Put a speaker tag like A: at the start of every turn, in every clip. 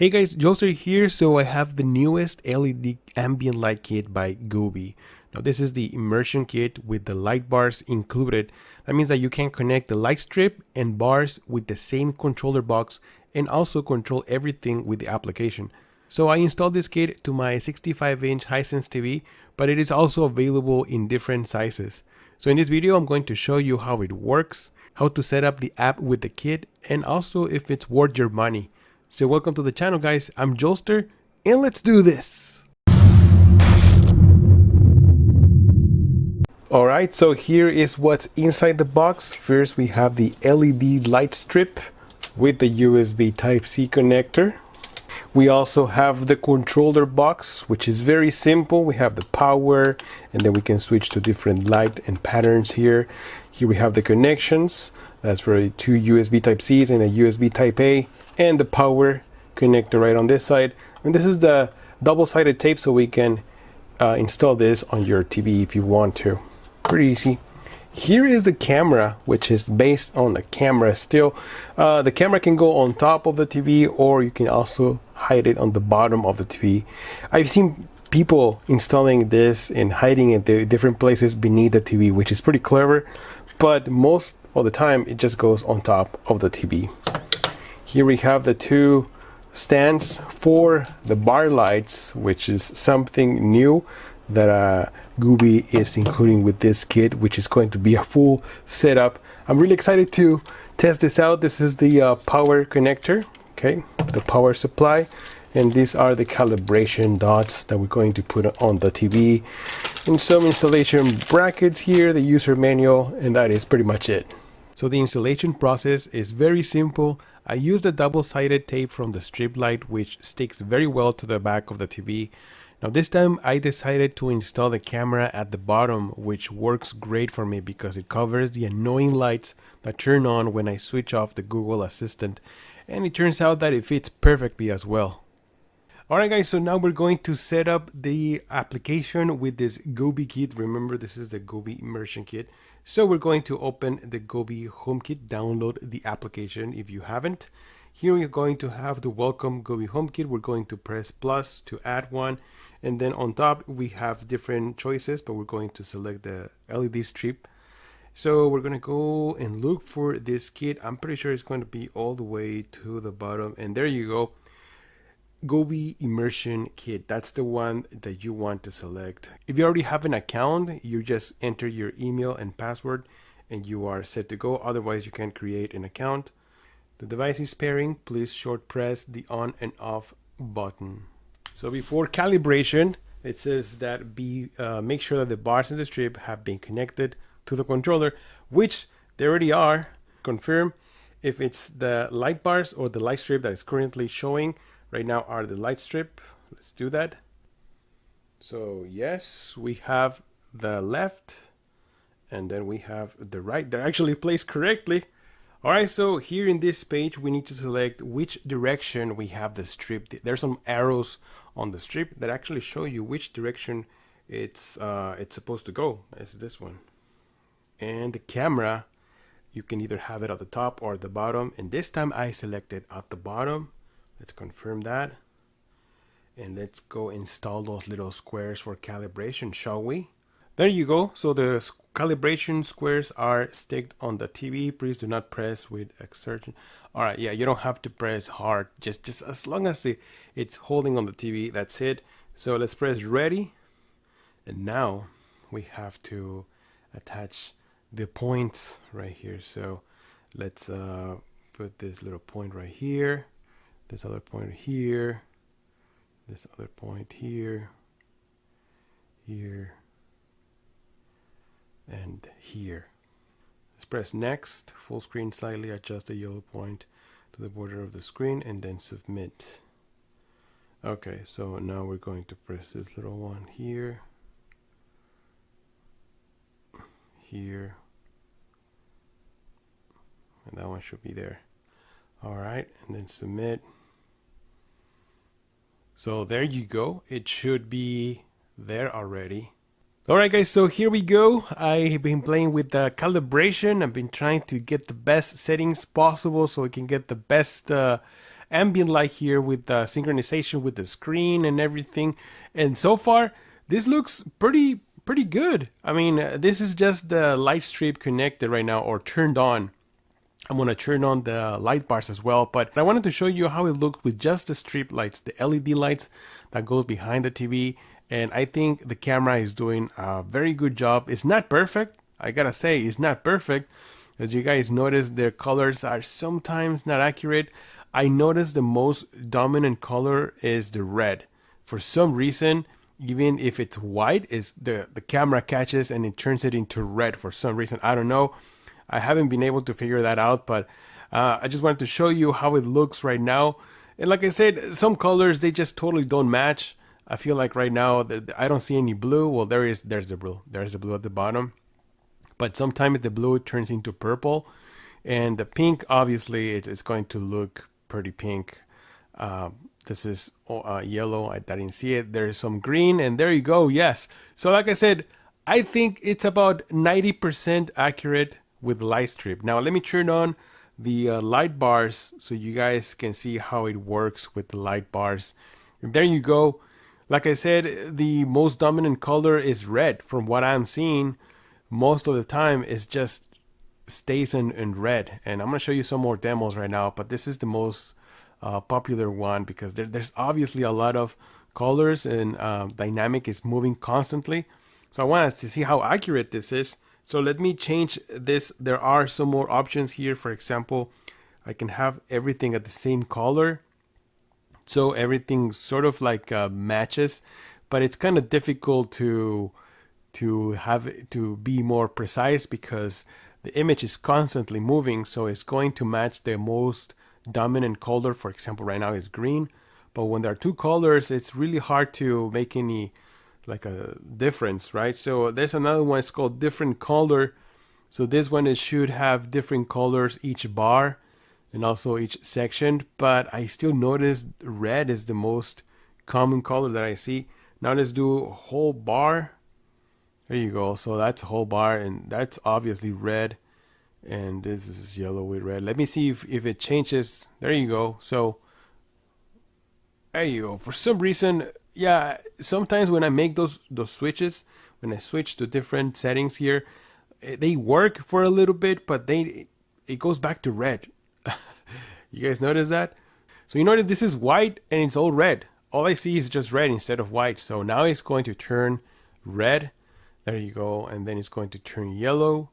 A: Hey guys, Joelster here. So I have the newest LED ambient light kit by Gooby. Now this is the immersion kit with the light bars included. That means that you can connect the light strip and bars with the same controller box and also control everything with the application. So I installed this kit to my 65-inch Hisense TV, but it is also available in different sizes. So in this video, I'm going to show you how it works, how to set up the app with the kit, and also if it's worth your money. So welcome to the channel, guys. I'm Joelster, and let's do this. Alright, so here is what's inside the box. First, we have the LED light strip with the USB Type-C connector. We also have the controller box, which is very simple. We have the power, and then we can switch to different light and patterns here. Here we have the connections. That's for two USB Type-Cs and a USB Type-A, and the power connector right on this side. And this is the double-sided tape, so we can install this on your TV if you want to. Pretty easy. Here is the camera, which is based on a camera still. The camera can go on top of the TV, or you can also hide it on the bottom of the TV. I've seen people installing this and hiding it in different places beneath the TV, which is pretty clever, but most of the time it just goes on top of the TV. Here we have the two stands for the bar lights, which is something new that Gooby is including with this kit, which is going to be a full setup. I'm really excited to test this out. This is the power connector, okay, the power supply, and these are the calibration dots that we're going to put on the TV, and some installation brackets here, the user manual, and that is pretty much it. So the installation process is very simple. I used a double-sided tape from the strip light, which sticks very well to the back of the TV. Now this time I decided to install the camera at the bottom, which works great for me because it covers the annoying lights that turn on when I switch off the Google Assistant, and it turns out that it fits perfectly as well. Alright guys, so now we're going to set up the application with this Gooby kit. Remember, this is the Gooby immersion kit. So we're going to open the Gooby HomeKit, download the application if you haven't. Here we're going to have the welcome Gooby HomeKit. We're going to press plus to add one. And then on top we have different choices, but we're going to select the LED strip. So we're going to go and look for this kit. I'm pretty sure it's going to be all the way to the bottom. And there you go. Gooby immersion kit, that's the one that you want to select. If you already have an account, you just enter your email and password and you are set to go. Otherwise you can create an account. The device is pairing. Please short press the on and off button. So before calibration, it says that make sure that the bars in the strip have been connected to the controller, which they already are. Confirm if it's the light bars or the light strip that is currently showing. Right now are the light strip. Let's do that. So yes, we have the left and then we have the right. They're actually placed correctly. Alright, so here in this page we need to select which direction we have the strip. There's some arrows on the strip that actually show you which direction it's supposed to go. It's this one. And the camera, you can either have it at the top or at the bottom, and this time I selected at the bottom. Let's confirm that, and let's go install those little squares for calibration, shall we? There you go. So the calibration squares are sticked on the TV. Please do not press with exertion. All right, yeah, you don't have to press hard. Just as long as it's holding on the TV, that's it. So let's press ready, and now we have to attach the points right here. So let's put this little point right here. This other point here, this other point here, here, and here. Let's press next, full screen, slightly adjust the yellow point to the border of the screen, and then submit. Okay, so now we're going to press this little one here, here, and that one should be there. All right, and then submit. So there you go. It should be there already. Alright guys, so here we go. I've been playing with the calibration. I've been trying to get the best settings possible so I can get the best ambient light here with the synchronization with the screen and everything. And so far, this looks pretty good. I mean, this is just the light strip connected right now or turned on. I'm going to turn on the light bars as well, but I wanted to show you how it looks with just the strip lights, the LED lights that goes behind the TV. And I think the camera is doing a very good job. It's not perfect. I gotta say, it's not perfect. As you guys notice, their colors are sometimes not accurate. I noticed the most dominant color is the red. For some reason, even if it's white, is the camera catches and it turns it into red for some reason. I don't know. I haven't been able to figure that out, but I just wanted to show you how it looks right now. And like I said, some colors, they just totally don't match. I feel like right now I don't see any blue. Well, there's the blue. There's the blue at the bottom. But sometimes the blue turns into purple, and the pink, obviously, it's going to look pretty pink. This is yellow. I didn't see it. There's some green, and there you go. Yes. So like I said, I think it's about 90% accurate with light strip. Now let me turn on the light bars so you guys can see how it works with the light bars. And there you go. Like I said, the most dominant color is red. From what I'm seeing, most of the time it just stays in red. And I'm going to show you some more demos right now, but this is the most popular one because there's obviously a lot of colors, and dynamic is moving constantly. So I wanted to see how accurate this is. So let me change this. There are some more options here. For example, I can have everything at the same color, so everything sort of like matches, but it's kind of difficult to have it to be more precise because the image is constantly moving, so it's going to match the most dominant color. For example, right now is green, but when there are two colors, it's really hard to make any like a difference, right? So there's another one, it's called different color. So this one, it should have different colors each bar and also each section, but I still notice red is the most common color that I see. Now let's do whole bar. There you go. So that's whole bar, and that's obviously red, and this is yellow with red. Let me see if it changes. There you go. So there you go. For some reason, yeah, sometimes when I make those switches, when I switch to different settings here, they work for a little bit, but it goes back to red. You guys notice that? So you notice this is white and it's all red. All I see is just red instead of white. So now it's going to turn red. There you go. And then it's going to turn yellow.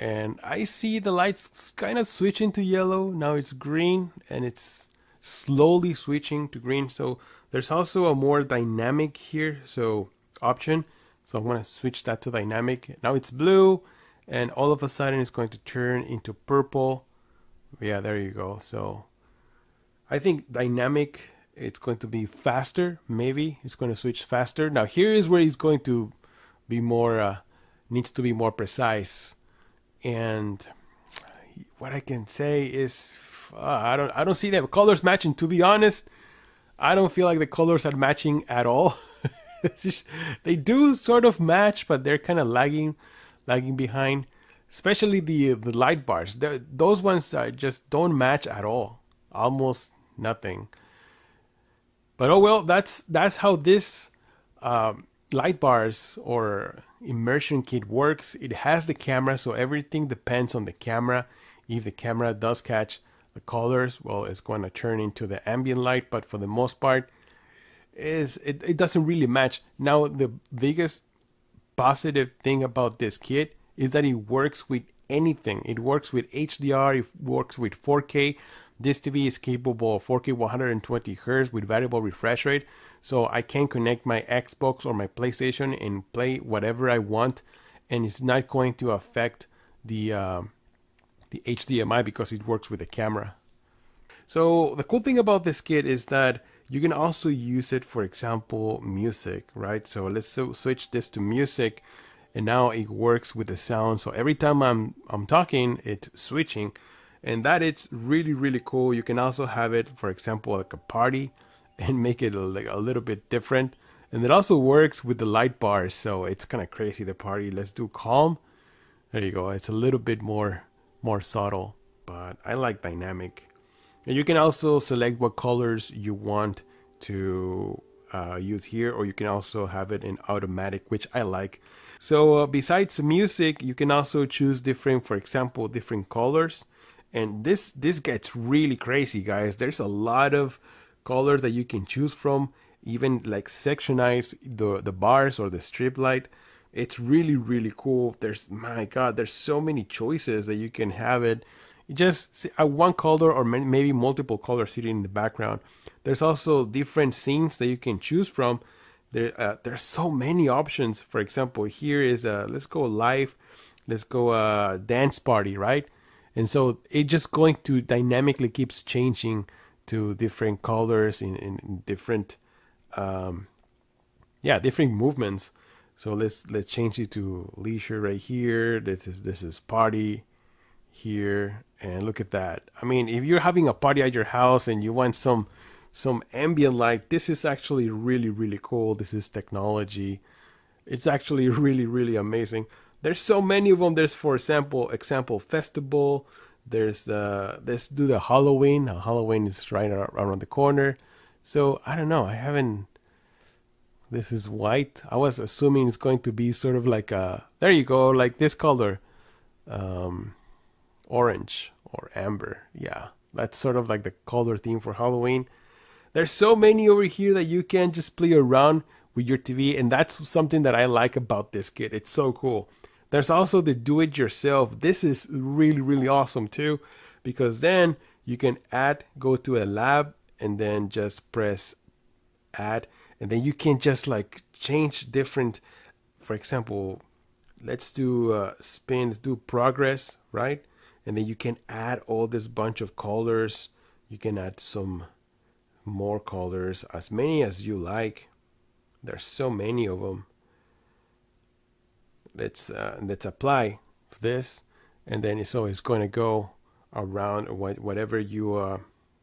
A: And I see the lights kind of switching to yellow. Now it's green, and it's slowly switching to green. So there's also a more dynamic here, so option. So I'm going to switch that to dynamic. Now it's blue, and all of a sudden it's going to turn into purple. Yeah, there you go. So I think dynamic, it's going to be faster. Maybe it's going to switch faster. Now here is where it's going to be more needs to be more precise. And what I can say is I don't see the colors matching. To be honest, I don't feel like the colors are matching at all. It's just, they do sort of match, but they're kind of lagging behind. Especially the light bars. Those ones just don't match at all. Almost nothing. But oh well, that's how this light bars or immersion kit works. It has the camera, so everything depends on the camera. If the camera does catch the colors, well, it's going to turn into the ambient light, but for the most part, it doesn't really match. Now, the biggest positive thing about this kit is that it works with anything. It works with HDR, it works with 4K. This TV is capable of 4K 120 Hz with variable refresh rate, so I can connect my Xbox or my PlayStation and play whatever I want, and it's not going to affect the HDMI because it works with the camera. So the cool thing about this kit is that you can also use it, for example, music, right? So let's switch this to music, and now it works with the sound. So every time I'm talking, it's switching, and that is really cool. You can also have it, for example, like a party, and make it like a little bit different. And it also works with the light bars, so it's kind of crazy. The party. Let's do calm. There you go. It's a little bit more subtle, but I like dynamic. And you can also select what colors you want to use here, or you can also have it in automatic, which I like. So besides music, you can also choose different, for example, different colors. And this gets really crazy, guys. There's a lot of colors that you can choose from, even like sectionize the bars or the strip light. It's really, really cool. There's, my God, there's so many choices that you can have it. Just one color or maybe multiple colors sitting in the background. There's also different scenes that you can choose from. There's so many options. For example, here is let's go live. Let's go dance party, right? And so it just going to dynamically keeps changing to different colors in different different movements. So let's change it to leisure right here. This is party here, and look at that. I mean, if you're having a party at your house and you want some ambient light, this is actually really, really cool. This is technology. It's actually really, really amazing. There's so many of them. There's, for example, festival. There's let's do the Halloween. Halloween is right around the corner. So I don't know. I haven't. This is white. I was assuming it's going to be sort of like a. There you go, like this color, orange or amber. Yeah, that's sort of like the color theme for Halloween. There's so many over here that you can just play around with your TV, and that's something that I like about this kit. It's so cool. There's also the do-it-yourself. This is really, really awesome too, because then you can go to a lab, and then just press add, and then you can just like change different. For example, let's do spin. Let's do progress, right? And then you can add all this bunch of colors. You can add some more colors, as many as you like. There's so many of them. Let's apply this, and then it's going to go around whatever you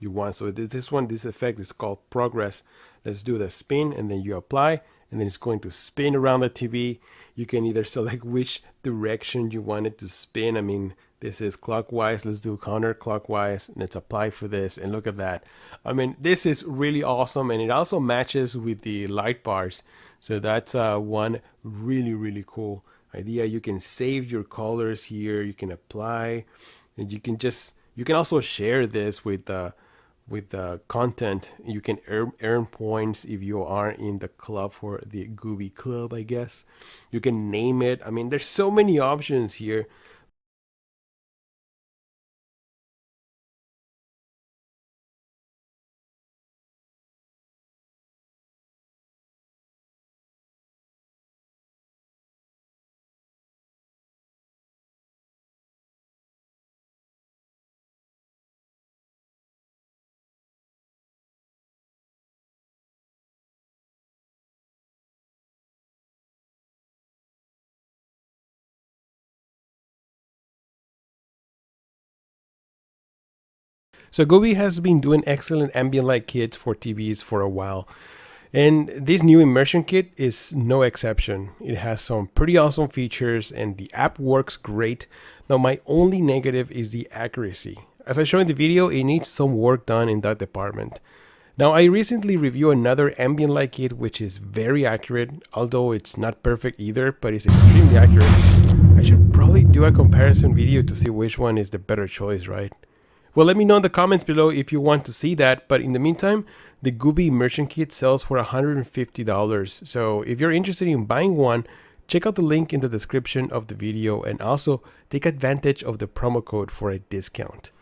A: want. So this effect is called progress. Let's do the spin, and then you apply, and then it's going to spin around the TV. You can either select which direction you want it to spin. I mean, this is clockwise. Let's do counterclockwise. Let's apply for this, and look at that. I mean, this is really awesome, and it also matches with the light bars. So that's one really, really cool idea. You can save your colors here. You can apply, and you can also share this with content. You can earn points if you are in the club for the Gooby Club, I guess. You can name it. I mean, there's so many options here. So Gooby has been doing excellent ambient light kits for TVs for a while. And this new immersion kit is no exception. It has some pretty awesome features and the app works great. Now my only negative is the accuracy. As I showed in the video, it needs some work done in that department. Now I recently reviewed another ambient light kit which is very accurate, although it's not perfect either, but it's extremely accurate. I should probably do a comparison video to see which one is the better choice, right? Well, let me know in the comments below if you want to see that, but in the meantime, the Gooby immersion kit sells for $150. So if you're interested in buying one, check out the link in the description of the video and also take advantage of the promo code for a discount.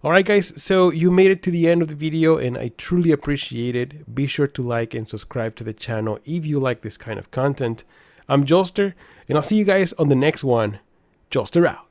A: Alright guys, so you made it to the end of the video and I truly appreciate it. Be sure to like and subscribe to the channel if you like this kind of content. I'm Joelster and I'll see you guys on the next one. Joelster out.